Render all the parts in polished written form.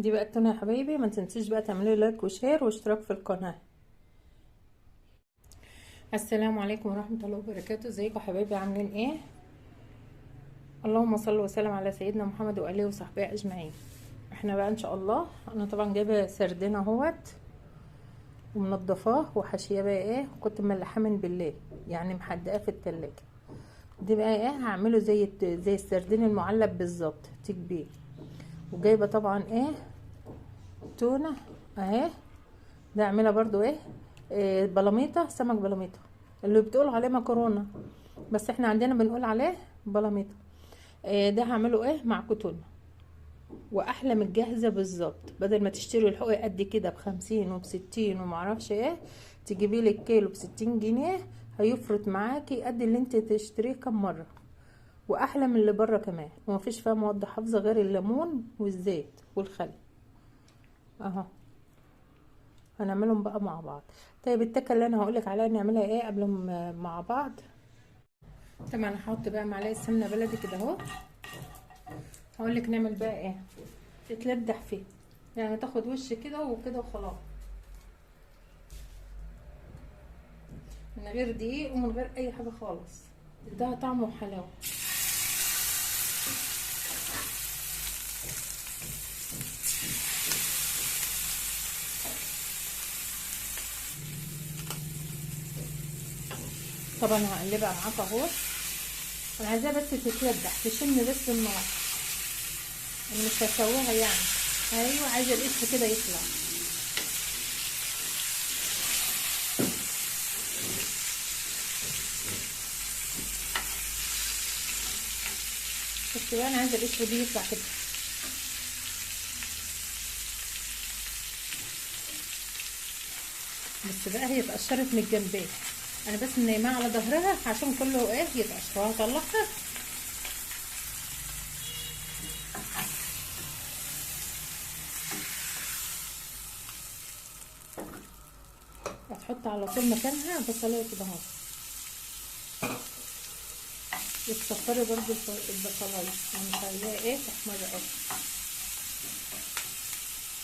دي بقى التونه يا حبايبي. ما تنسيش بقى تعملي لايك وشير واشتراك في القناه. السلام عليكم ورحمه الله وبركاته. ازيكم يا حبايبي؟ عاملين ايه؟ اللهم صل وسلم على سيدنا محمد واله وصحبه اجمعين. احنا بقى ان شاء الله، انا طبعا جايبه سردين اهوت ومنضفاه وحاشيه بقى ايه، كنت مملحاه من بالليل يعني محدقاه في التلاجة. دي بقى ايه، هعمله زي السردين المعلب بالظبط تكبيه. وجايبه طبعا ايه، تونه اهي. ده اعملها برضو ايه، بلاميطه، سمك بلاميطه اللي بتقولوا عليه مكرونه، بس احنا عندنا بنقول عليه بلاميطه. ده هعمله ايه مع كتونه، واحلى من الجاهزه بالظبط. بدل ما تشتري الحقوق قد كده ب50 وب60 ومعرفش ايه، تجيبي لك كيلو ب60 جنيه، هيفرط معاكي قد اللي انت تشتريه كم مره، واحلى من اللي بره كمان. ومفيش فيها مواد حافظه غير الليمون والزيت والخل اهو. هنعملهم بقى مع بعض. طيب التكه اللي انا هقولك عليها نعملها ايه قبل مع بعض. طبعا هحط بقى معلقه سمنه بلدي كده اهو. هقولك نعمل بقى ايه، تتلدح فيه يعني، تاخد وش كده وكده وخلاص، من غير دقيق ومن غير اي حاجه خالص، اداها طعم وحلاوه. طبعا هقلبها معاك اهو. انا عايزاها بس تتلدح، تشم بس النار، انا مش هسويها يعني. ايوه، عايزه القشر كده يطلع. بس بقى انا عايزه القشر دي يطلع كده. بس بقى هي اتقشرت من الجنبين، انا بس نايماها على ظهرها عشان كله ايه يتقشر. هطلعها هتحط على طول مكانها بصلايه كده اهو. وتصفري برضو البصلايه يعني، خليها ايه تحمر قوي.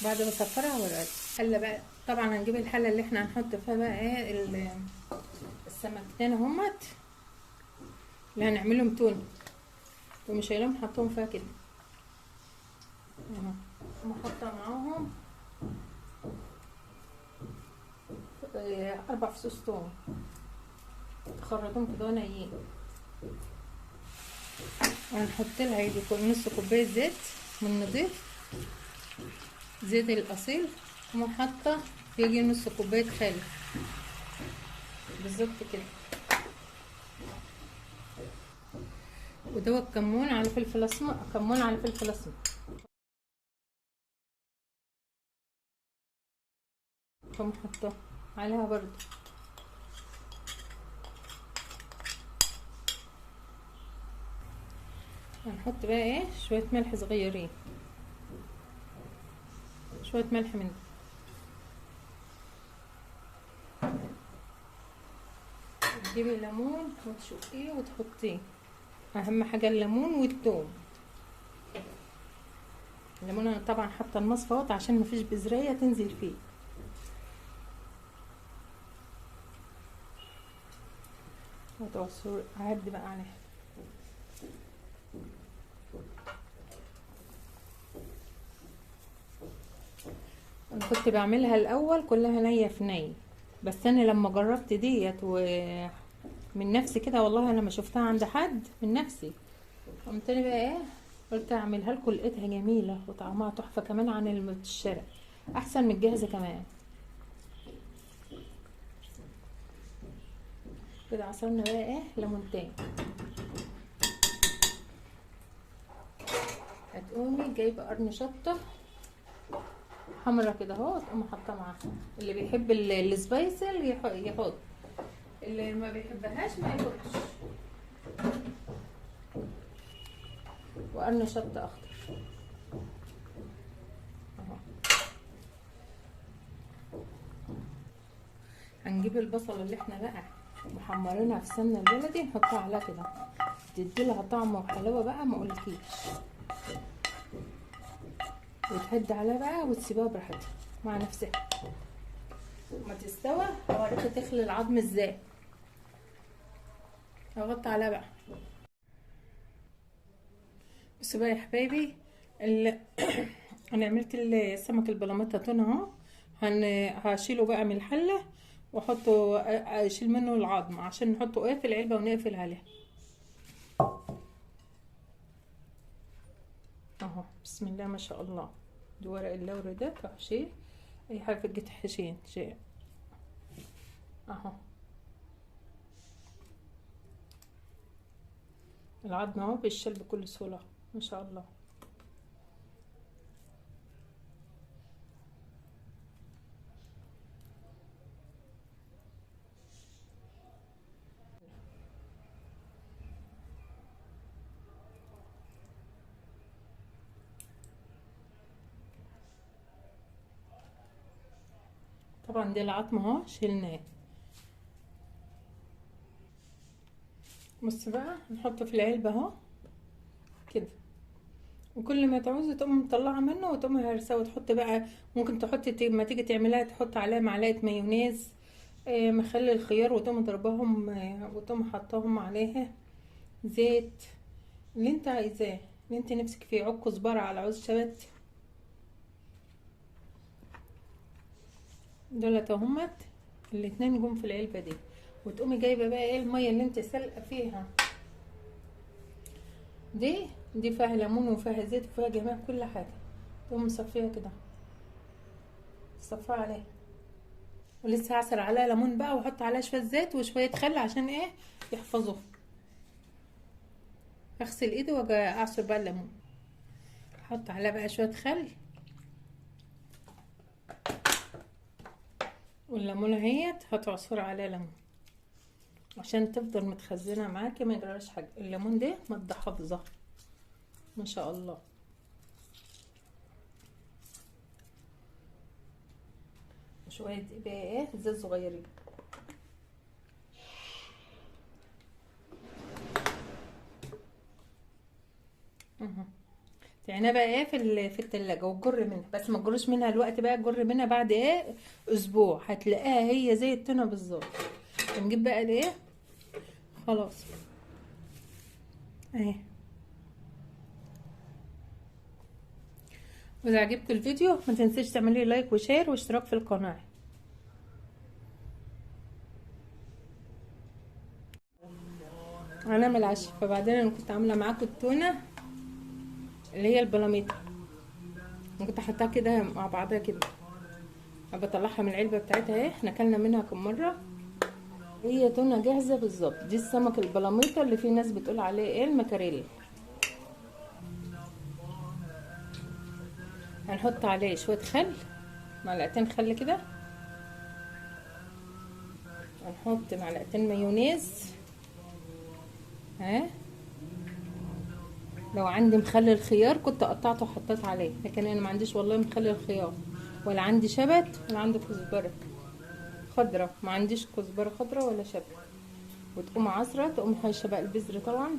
بعد ما اصفرها هوريك. حله بقى طبعا هنجيب الحله اللي احنا هنحط فيها بقى ايه السمكتين اهمت اللي هنعملهم تونه، ومش هيلهم حطهم فيها كده اهو. وحاطه معاهم 4 فصوص توم، تخرطهم كده نيين. وهنحط لها يجي نص كوبايه زيت من نضيف، زيت الاصيل. وحاطه يجي نص كوبايه خل بالظبط كده. ودوت كمون على فلفل اسمر، كمون على فلفل اسمر. قوم حطه عليها برضو. هنحط بقى ايه شويه ملح صغيرين، شويه ملح من ده. تجيبي ليمون وتشقيه وتحطيه، اهم حاجه الليمون والثوم. الليمون انا طبعا حاطه المصفى اهوت عشان مفيش بذريه تنزل فيه. وتعصر عد بقى عليها. انا كنت بعملها الاول كلها نيه في ني، بس انا لما جربت ديت ومن نفسي كده، والله انا ما شفتها عند حد، من نفسي قمت انا بقى ايه، قلت اعملها لكم. لقيتها جميله وطعمها تحفه كمان عن الشارع، احسن من الجاهزه كمان. كده عصرنا بقى ايه ليمونتين. هتقومي جايبه قرن شطه حمرا كده اهو، تقومي حاطه معاها. اللي بيحب السبايسي يحط، اللي ما بيحبهاش ما يحطش. وقرن شطه اخضر اهو. هنجيب البصله اللي احنا بقى محمرينها في السمنه البلدي، نحطها عليها كده، تدي لها طعم وحلاوه بقى ما اقولكيش. وتهدي عليها بقى وتسيبها براحتها مع نفسها. ما تستوى هوريكي تخلي العظم ازاي. اغطي عليها بقى. بصوا بقى يا حبايبي انا عملت السمك البلاميطه تونه اهو. هشيله بقى من الحله واحطه، اشيل منه العظم عشان نحطه ايه في العلبه ونقفل عليها اهو. بسم الله ما شاء الله. دي ورق اللوري ده تحشيه اي حاجه في تحشين شيء اهو. العظم اهو بيشيل بكل سهوله ما شاء الله. طبعا دي العظم اهو شيلناه. بص بقى نحطه في العلبه اهو كده، وكل ما تعوزي تقوم مطلعه منه وتقومي هرسه وتحطي بقى. ممكن تحطي ما تيجي تعمليها تحطي عليها معلقه مايونيز، مخلي الخيار وتقومي ضربهم، وتقومي حطاهم عليها زيت اللي انت عايزاه، اللي انت نفسك فيه. عود كزبره على عود شبت، دولت اهمت الاتنين جم في العلبه دي. وتقومي جايبه بقى ايه الميه اللي انت سلقه فيها دي فيها ليمون وفيها زيت وفيها جميع كل حاجه. تقوم مصفيها كده، صفيها عليها، ولسه هعصر عليها ليمون بقى واحط عليها شويه زيت وشويه خل عشان ايه يحفظوه. اغسل ايدي واجي اعصر بقى الليمون، احط عليها بقى شويه خل والليمونه اهيت هتعصر عليها ليمون عشان تفضل متخزنه معاكي ما يجراش حاجه. الليمون ده ماده حافظه ما شاء الله. شويه بقى ايه زيت صغيرين. يعني بقى ايه في التلاجة وتجر منها، بس ما تجروش منها الوقت بقى، تجر منها بعد ايه اسبوع هتلاقيها هي زي التونه بالظبط. نجيب بقى الايه خلاص اهي. واذا عجبك الفيديو ما تنسيش تعملي لايك وشير واشتراك في القناه. هنعمل عشاء. فبعدين انا كنت عامله معاكم التونه اللي هي البلاميطه، انا كنت حاطاها كده مع بعضها كده. بطلعها من العلبه بتاعتها اهي. احنا اكلنا منها كم مره. هي تونه جاهزه بالظبط. دي السمك البلاميطه اللي في ناس بتقول عليه ايه المكاريل. هنحط عليه شويه خل، معلقتين خل كده. هنحط معلقتين مايونيز ها. لو عندي مخلل خيار كنت قطعته وحطيت عليه، لكن انا ما عنديش والله مخلل خيار، ولا عندي شبت ولا عندي كزبره خضره. ما عنديش كزبره خضره ولا شبت. وتقوم عصره، تقوم حايشه بقى البذر طبعا،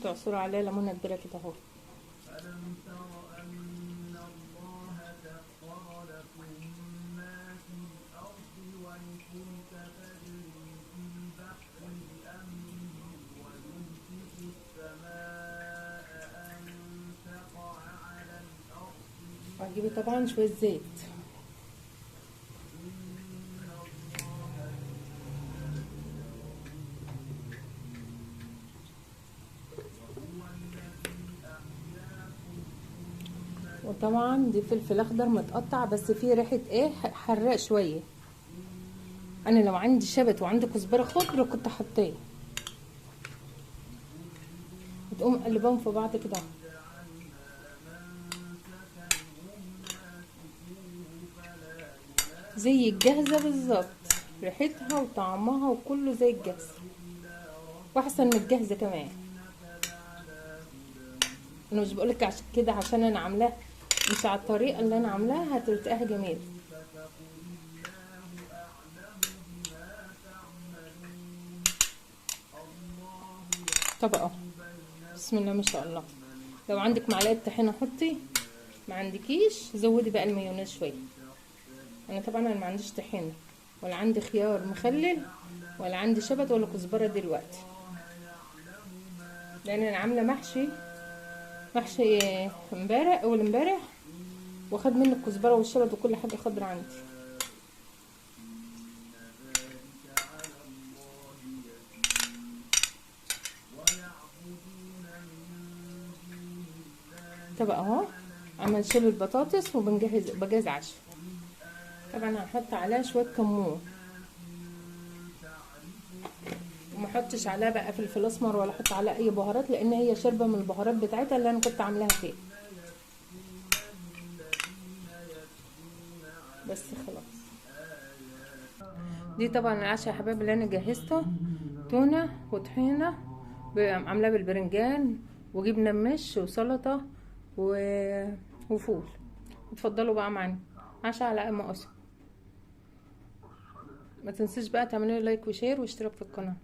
تعصر عليه ليمونه كبيره كده اهو. وهجيبي طبعا شويه زيت. وطبعا دي فلفل اخضر متقطع بس فيه ريحه ايه حراق شويه. انا لو عندي شبت وعندي كزبره خضره كنت حطيه. وتقوم قلبهم في بعض كده زي الجاهزه بالظبط. ريحتها وطعمها وكله زي الجاهزه واحسن من الجاهزه كمان. انا مش بقولك عشان كده عشان انا عاملاه مش على الطريقه اللي انا عاملاها هتلتقاها جميل. طبقه بسم الله ما شاء الله. لو عندك معلقه طحينه حطي، ما عندكيش زودي بقى المايونيز شويه. انا طبعا ما عنديش طحينه ولا عندي خيار مخلل ولا عندي شبت ولا كزبره دلوقتي، لان انا عامله محشي امبارح اول امبارح، واخد مني الكزبره والشبت وكل حاجه خضرا عندي. طب اهو عمل شيل البطاطس بجهز عشاء. طبعا هنحط عليها شويه كمون، وما احطش عليها بقى فلفل اسمر ولا احط عليها اي بهارات، لان هي شاربه من البهارات بتاعتها اللي انا كنت عاملاها فيها. بس خلاص. دي طبعا العشاء يا حبايبي اللي انا جهزته، تونه وطحينه عاملاه بالبرنجان وجبنه مش وسلطه وفول. اتفضلوا بقى معانا عشاء على قد ما قصر. ما تنسيش بقى تعملوا لايك وشير واشتراك في القناه.